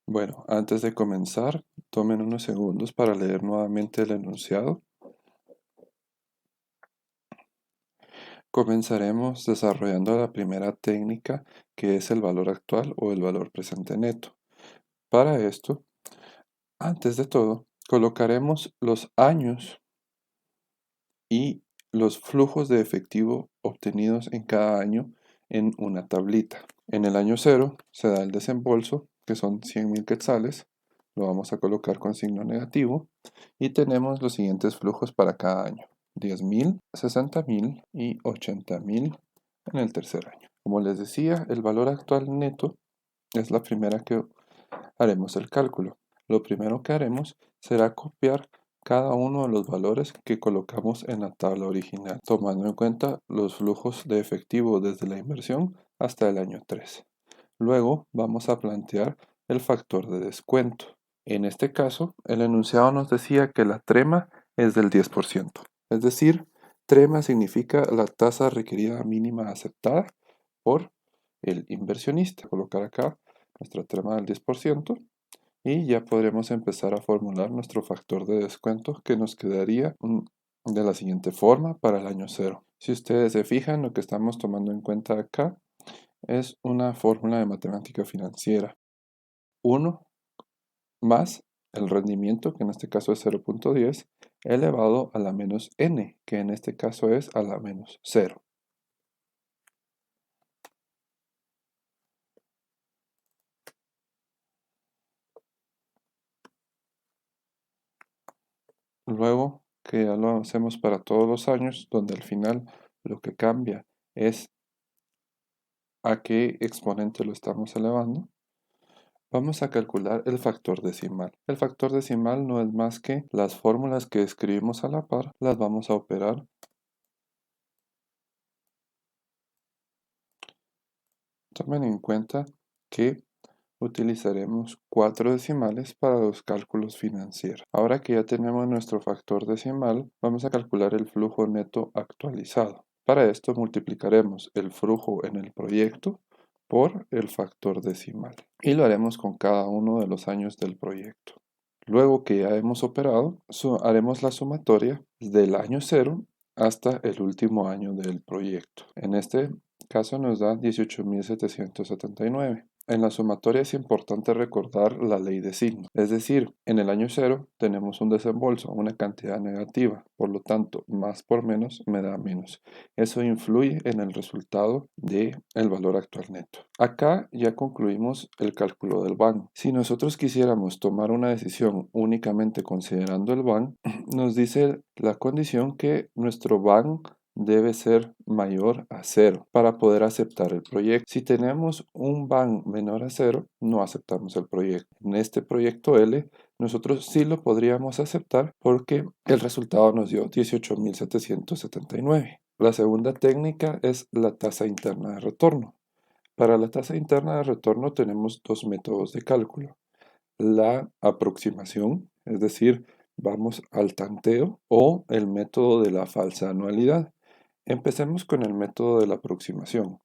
Bueno, antes de comenzar, tomen unos segundos para leer nuevamente el enunciado. Comenzaremos desarrollando la primera técnica, que es el valor actual o el valor presente neto. Para esto, antes de todo, colocaremos los años y los flujos de efectivo obtenidos en cada año en una tablita. En el año 0 se da el desembolso, que son 100.000 quetzales. Lo vamos a colocar con signo negativo. Y tenemos los siguientes flujos para cada año: 10.000, 60.000 y 80.000 en el tercer año. Como les decía, el valor actual neto es la primera que haremos el cálculo. Lo primero que haremos será copiar cada uno de los valores que colocamos en la tabla original, tomando en cuenta los flujos de efectivo desde la inversión hasta el año 3. Luego vamos a plantear el factor de descuento. En este caso, el enunciado nos decía que la trema es del 10%. Es decir, trema significa la tasa requerida mínima aceptada por el inversionista. Colocar acá nuestra trema del 10% y ya podremos empezar a formular nuestro factor de descuento, que nos quedaría de la siguiente forma para el año 0. Si ustedes se fijan, lo que estamos tomando en cuenta acá es una fórmula de matemática financiera. 1 más el rendimiento, que en este caso es 0.10, elevado a la menos n, que en este caso es a la menos 0. Luego que ya lo hacemos para todos los años, donde al final lo que cambia es a qué exponente lo estamos elevando, vamos a calcular el factor decimal. El factor decimal no es más que las fórmulas que escribimos a la par, las vamos a operar. Tomen en cuenta que utilizaremos 4 decimales para los cálculos financieros. Ahora que ya tenemos nuestro factor decimal, vamos a calcular el flujo neto actualizado. Para esto multiplicaremos el flujo en el proyecto por el factor decimal y lo haremos con cada uno de los años del proyecto. Luego que ya hemos operado, haremos la sumatoria del año 0 hasta el último año del proyecto. En este caso nos da 18.779. En la sumatoria es importante recordar la ley de signo, es decir, en el año 0 tenemos un desembolso, una cantidad negativa, por lo tanto, más por menos me da menos. Eso influye en el resultado del valor actual neto. Acá ya concluimos el cálculo del BAN. Si nosotros quisiéramos tomar una decisión únicamente considerando el BAN, nos dice la condición que nuestro BAN debe ser mayor a 0 para poder aceptar el proyecto. Si tenemos un BAN menor a 0, no aceptamos el proyecto. En este proyecto L, nosotros sí lo podríamos aceptar porque el resultado nos dio 18.779. La segunda técnica es la tasa interna de retorno. Para la tasa interna de retorno tenemos dos métodos de cálculo: la aproximación, es decir, vamos al tanteo, o el método de la falsa anualidad. Empecemos con el método de la aproximación.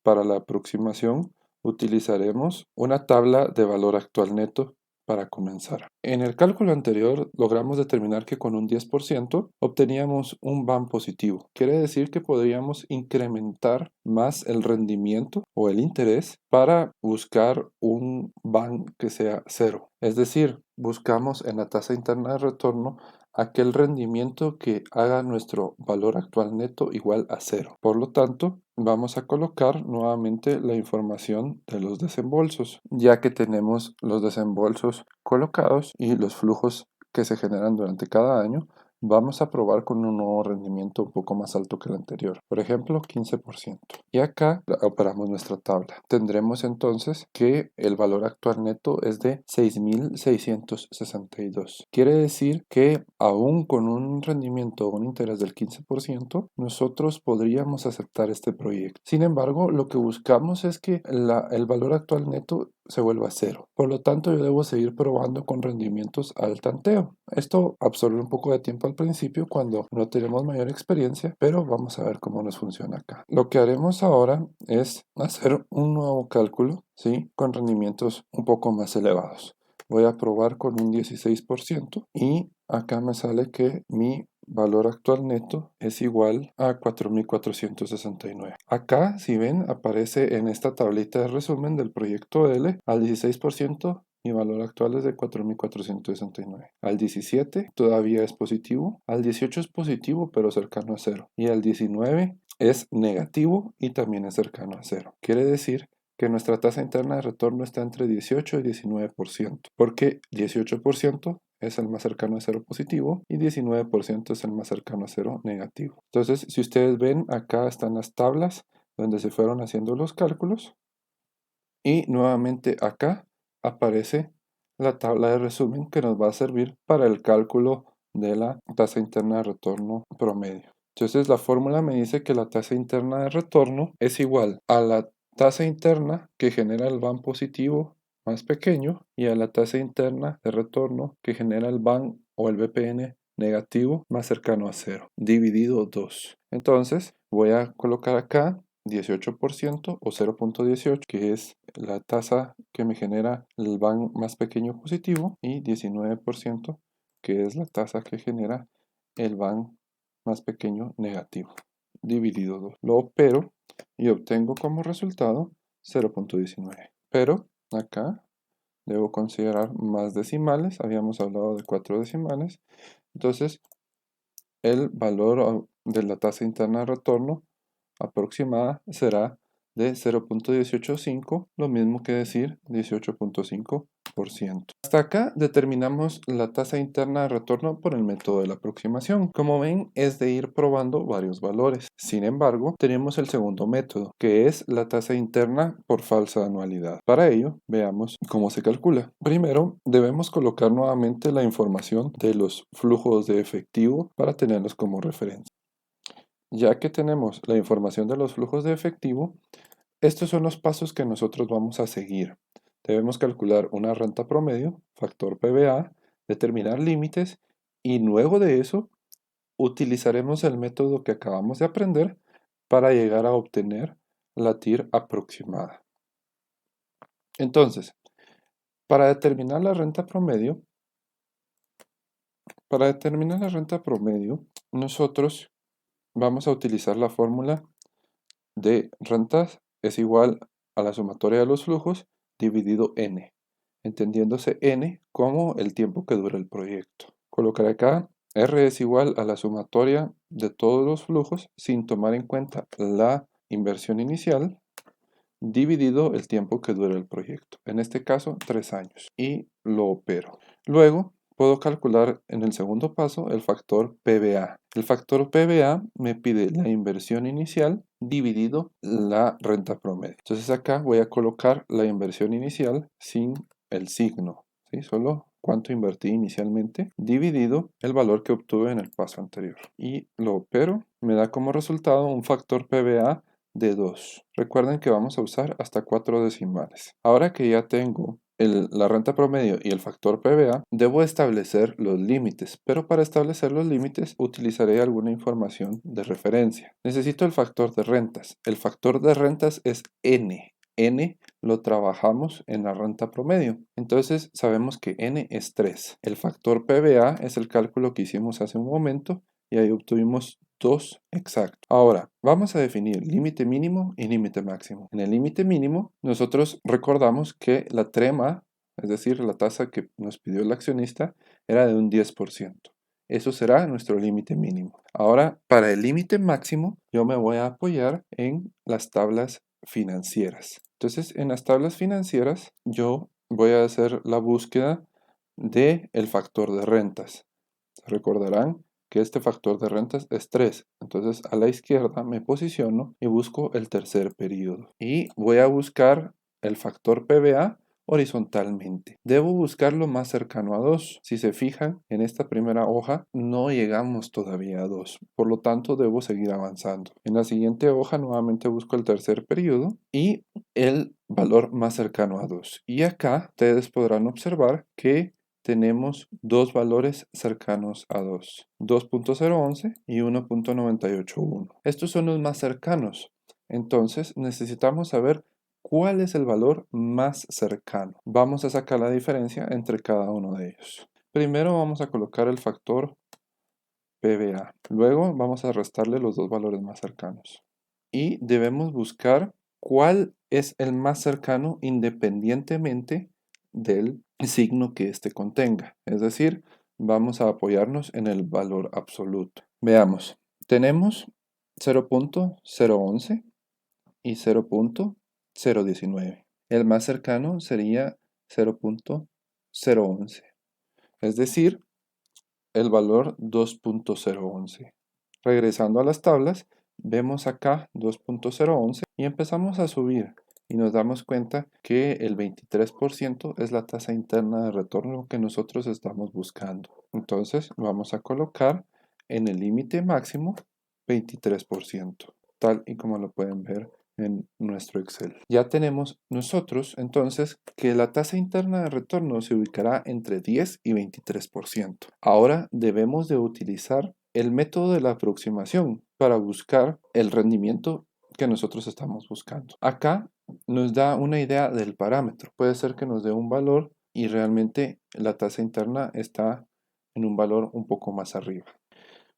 Para la aproximación utilizaremos una tabla de valor actual neto para comenzar. En el cálculo anterior logramos determinar que con un 10% obteníamos un BAN positivo. Quiere decir que podríamos incrementar más el rendimiento o el interés para buscar un BAN que sea 0. Es decir, buscamos en la tasa interna de retorno aquel rendimiento que haga nuestro valor actual neto igual a 0. Por lo tanto, vamos a colocar nuevamente la información de los desembolsos, ya que tenemos los desembolsos colocados y los flujos que se generan durante cada año. Vamos a probar con un nuevo rendimiento un poco más alto que el anterior, por ejemplo 15%. Y acá operamos nuestra tabla. Tendremos entonces que el valor actual neto es de 6.662. Quiere decir que aún con un rendimiento o un interés del 15%, nosotros podríamos aceptar este proyecto. Sin embargo, lo que buscamos es que el valor actual neto se vuelva cero. Por lo tanto, yo debo seguir probando con rendimientos al tanteo. Esto absorbe un poco de tiempo al principio cuando no tenemos mayor experiencia, pero vamos a ver cómo nos funciona acá. Lo que haremos ahora es hacer un nuevo cálculo, ¿sí? Con rendimientos un poco más elevados. Voy a probar con un 16% y acá me sale que mi valor actual neto es igual a 4.469. Acá, si ven, aparece en esta tablita de resumen del proyecto L al 16%. Mi valor actual es de 4.469. Al 17 todavía es positivo. Al 18 es positivo, pero cercano a cero. Y al 19 es negativo y también es cercano a cero. Quiere decir que nuestra tasa interna de retorno está entre 18 y 19%, porque 18% es el más cercano a cero positivo y 19% es el más cercano a cero negativo. Entonces, si ustedes ven, acá están las tablas donde se fueron haciendo los cálculos y nuevamente acá aparece la tabla de resumen que nos va a servir para el cálculo de la tasa interna de retorno promedio. Entonces la fórmula me dice que la tasa interna de retorno es igual a la tasa interna que genera el BAN positivo más pequeño y a la tasa interna de retorno que genera el BAN o el BPN negativo más cercano a cero, dividido 2. Entonces voy a colocar acá 18% o 0.18, que es la tasa que me genera el BAN más pequeño positivo, y 19%, que es la tasa que genera el BAN más pequeño negativo, dividido 2. Lo opero y obtengo como resultado 0.19. Pero acá debo considerar más decimales. Habíamos hablado de 4 decimales. Entonces, el valor de la tasa interna de retorno aproximada será de 0.185, lo mismo que decir 18.5%. Hasta acá determinamos la tasa interna de retorno por el método de la aproximación. Como ven, es de ir probando varios valores. Sin embargo, tenemos el segundo método, que es la tasa interna por falsa anualidad. Para ello, veamos cómo se calcula. Primero, debemos colocar nuevamente la información de los flujos de efectivo para tenerlos como referencia. Ya que tenemos la información de los flujos de efectivo, estos son los pasos que nosotros vamos a seguir. Debemos calcular una renta promedio, factor PBA, determinar límites y luego de eso utilizaremos el método que acabamos de aprender para llegar a obtener la TIR aproximada. Entonces, para determinar la renta promedio, nosotros vamos a utilizar la fórmula de rentas es igual a la sumatoria de los flujos dividido n, entendiéndose n como el tiempo que dura el proyecto. Colocar acá R es igual a la sumatoria de todos los flujos sin tomar en cuenta la inversión inicial dividido el tiempo que dura el proyecto, en este caso 3 años, y lo opero. Luego puedo calcular en el segundo paso el factor PBA. El factor PBA me pide la inversión inicial dividido la renta promedio. Entonces acá voy a colocar la inversión inicial sin el signo, ¿sí? Solo cuánto invertí inicialmente dividido el valor que obtuve en el paso anterior. Y lo opero, me da como resultado un factor PBA de 2. Recuerden que vamos a usar hasta 4 decimales. Ahora que ya tengo la renta promedio y el factor PBA, debo establecer los límites, pero para establecer los límites utilizaré alguna información de referencia. Necesito el factor de rentas. El factor de rentas es N. N lo trabajamos en la renta promedio. Entonces sabemos que N es 3. El factor PBA es el cálculo que hicimos hace un momento y ahí obtuvimos 2 exacto. Ahora, vamos a definir límite mínimo y límite máximo. En el límite mínimo, nosotros recordamos que la trema, es decir, la tasa que nos pidió el accionista, era de un 10%. Eso será nuestro límite mínimo. Ahora, para el límite máximo, yo me voy a apoyar en las tablas financieras. Entonces, en las tablas financieras, yo voy a hacer la búsqueda del factor de rentas. Recordarán que este factor de rentas es 3. Entonces a la izquierda me posiciono y busco el tercer periodo. Y voy a buscar el factor PBA horizontalmente. Debo buscar lo más cercano a 2. Si se fijan, en esta primera hoja no llegamos todavía a 2. Por lo tanto, debo seguir avanzando. En la siguiente hoja nuevamente busco el tercer periodo y el valor más cercano a 2. Y acá ustedes podrán observar que tenemos dos valores cercanos a 2, 2.011 y 1.981. Estos son los más cercanos. Entonces necesitamos saber cuál es el valor más cercano. Vamos a sacar la diferencia entre cada uno de ellos. Primero vamos a colocar el factor PBA. Luego vamos a restarle los dos valores más cercanos. Y debemos buscar cuál es el más cercano independientemente del signo que éste contenga. Es decir, vamos a apoyarnos en el valor absoluto. Veamos, tenemos 0.011 y 0.019. El más cercano sería 0.011, es decir, el valor 2.011. Regresando a las tablas, vemos acá 2.011 y empezamos a subir y nos damos cuenta que el 23% es la tasa interna de retorno que nosotros estamos buscando. Entonces vamos a colocar en el límite máximo 23%, tal y como lo pueden ver en nuestro Excel. Ya tenemos nosotros entonces que la tasa interna de retorno se ubicará entre 10 y 23%. Ahora debemos de utilizar el método de la aproximación para buscar el rendimiento que nosotros estamos buscando. Acá nos da una idea del parámetro. Puede ser que nos dé un valor y realmente la tasa interna está en un valor un poco más arriba.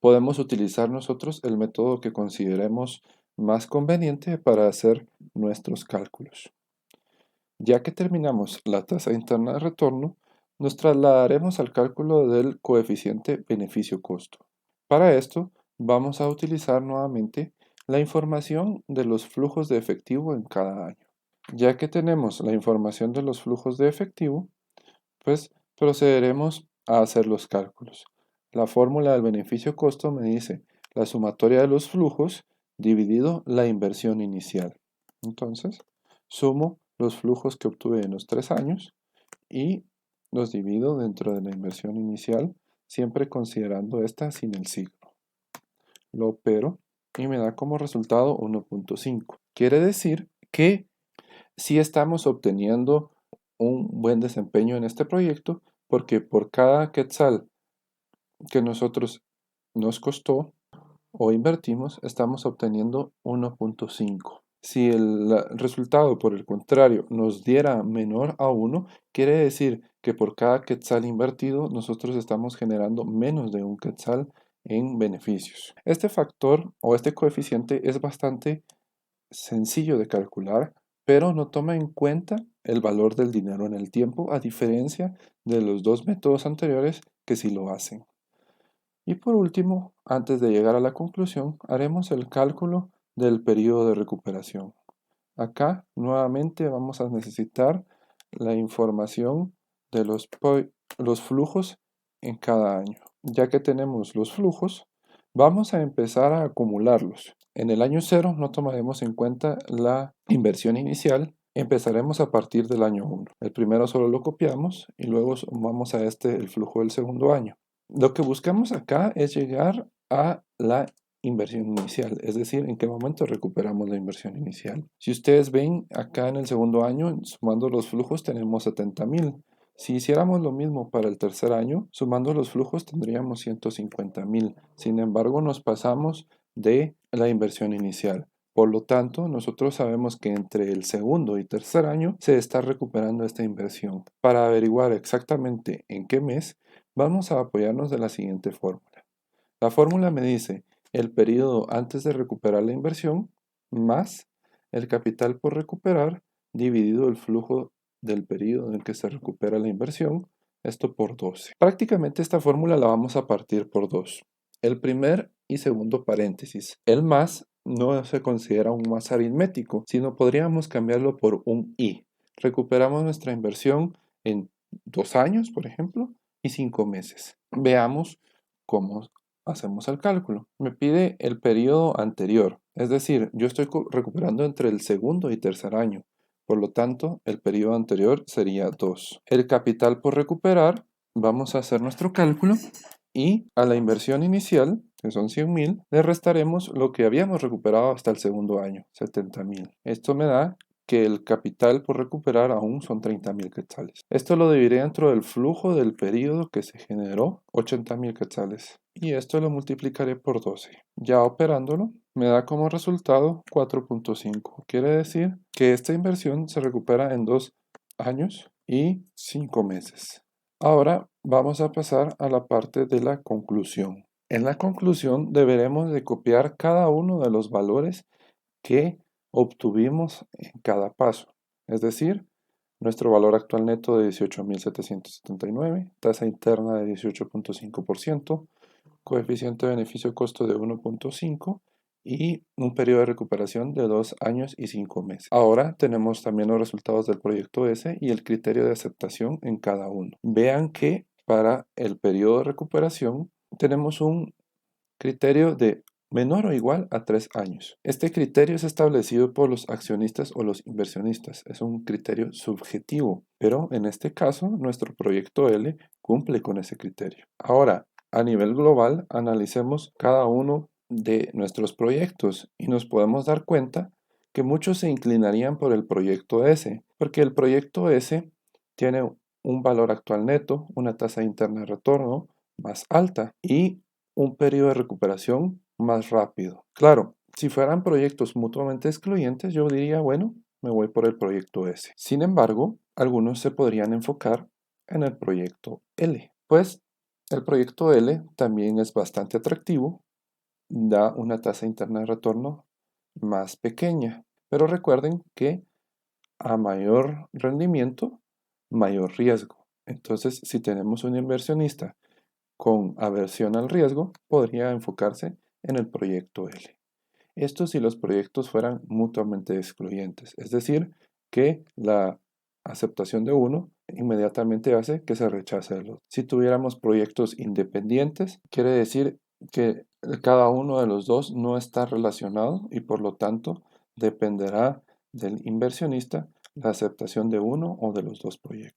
Podemos utilizar nosotros el método que consideremos más conveniente para hacer nuestros cálculos. Ya que terminamos la tasa interna de retorno, nos trasladaremos al cálculo del coeficiente beneficio-costo. Para esto, vamos a utilizar nuevamente la información de los flujos de efectivo en cada año. Ya que tenemos la información de los flujos de efectivo, pues procederemos a hacer los cálculos. La fórmula del beneficio-costo me dice la sumatoria de los flujos dividido la inversión inicial. Entonces, sumo los flujos que obtuve en los 3 años y los divido dentro de la inversión inicial, siempre considerando esta sin el signo. Lo opero y me da como resultado 1.5. Quiere decir que si estamos obteniendo un buen desempeño en este proyecto, porque por cada quetzal que nosotros nos costó o invertimos, estamos obteniendo 1.5. Si el resultado, por el contrario, nos diera menor a 1, quiere decir que por cada quetzal invertido, nosotros estamos generando menos de un quetzal en beneficios. Este factor o este coeficiente es bastante sencillo de calcular, pero no toma en cuenta el valor del dinero en el tiempo, a diferencia de los dos métodos anteriores que sí lo hacen. Y por último, antes de llegar a la conclusión, haremos el cálculo del periodo de recuperación. Acá nuevamente vamos a necesitar la información de los flujos en cada año. Ya que tenemos los flujos, vamos a empezar a acumularlos. En el año 0 no tomaremos en cuenta la inversión inicial. Empezaremos a partir del año 1. El primero solo lo copiamos y luego sumamos a este el flujo del segundo año. Lo que buscamos acá es llegar a la inversión inicial, es decir, en qué momento recuperamos la inversión inicial. Si ustedes ven acá en el segundo año, sumando los flujos tenemos 70,000. Si hiciéramos lo mismo para el tercer año, sumando los flujos tendríamos 150,000. Sin embargo, nos pasamos de la inversión inicial. Por lo tanto, nosotros sabemos que entre el segundo y tercer año se está recuperando esta inversión. Para averiguar exactamente en qué mes, vamos a apoyarnos de la siguiente fórmula. La fórmula me dice el periodo antes de recuperar la inversión más el capital por recuperar dividido el flujo del periodo en el que se recupera la inversión, esto por 12. Prácticamente esta fórmula la vamos a partir por dos. El primer y segundo paréntesis. El más no se considera un más aritmético, sino podríamos cambiarlo por un y. Recuperamos nuestra inversión en 2 años, por ejemplo, y 5 meses. Veamos cómo hacemos el cálculo. Me pide el periodo anterior, es decir, yo estoy recuperando entre el segundo y tercer año. Por lo tanto, el periodo anterior sería 2. El capital por recuperar, vamos a hacer nuestro cálculo y a la inversión inicial, que son 100.000, le restaremos lo que habíamos recuperado hasta el segundo año, 70.000. Esto me da que el capital por recuperar aún son 30.000 quetzales. Esto lo dividiré dentro del flujo del periodo que se generó, 80.000 quetzales. Y esto lo multiplicaré por 12. Ya operándolo, me da como resultado 4.5. Quiere decir que esta inversión se recupera en 2 años y 5 meses. Ahora vamos a pasar a la parte de la conclusión. En la conclusión deberemos de copiar cada uno de los valores que obtuvimos en cada paso. Es decir, nuestro valor actual neto de 18.779, tasa interna de 18.5%, coeficiente de beneficio-costo de 1.5 y un periodo de recuperación de 2 años y 5 meses. Ahora tenemos también los resultados del proyecto S y el criterio de aceptación en cada uno. Vean que para el periodo de recuperación tenemos un criterio de menor o igual a 3 años. Este criterio es establecido por los accionistas o los inversionistas. Es un criterio subjetivo, pero en este caso nuestro proyecto L cumple con ese criterio. Ahora, a nivel global, analicemos cada uno de nuestros proyectos y nos podemos dar cuenta que muchos se inclinarían por el proyecto S, porque el proyecto S tiene un valor actual neto, una tasa interna de retorno más alta y un periodo de recuperación más rápido. Claro, si fueran proyectos mutuamente excluyentes, yo diría, bueno, me voy por el proyecto S. Sin embargo, algunos se podrían enfocar en el proyecto L, pues el proyecto L también es bastante atractivo, da una tasa interna de retorno más pequeña, pero recuerden que a mayor rendimiento, mayor riesgo. Entonces, si tenemos un inversionista con aversión al riesgo, podría enfocarse en el proyecto L. Esto si los proyectos fueran mutuamente excluyentes, es decir, que la aceptación de uno inmediatamente hace que se rechace el otro. Si tuviéramos proyectos independientes, quiere decir que cada uno de los dos no está relacionado y por lo tanto dependerá del inversionista la aceptación de uno o de los dos proyectos.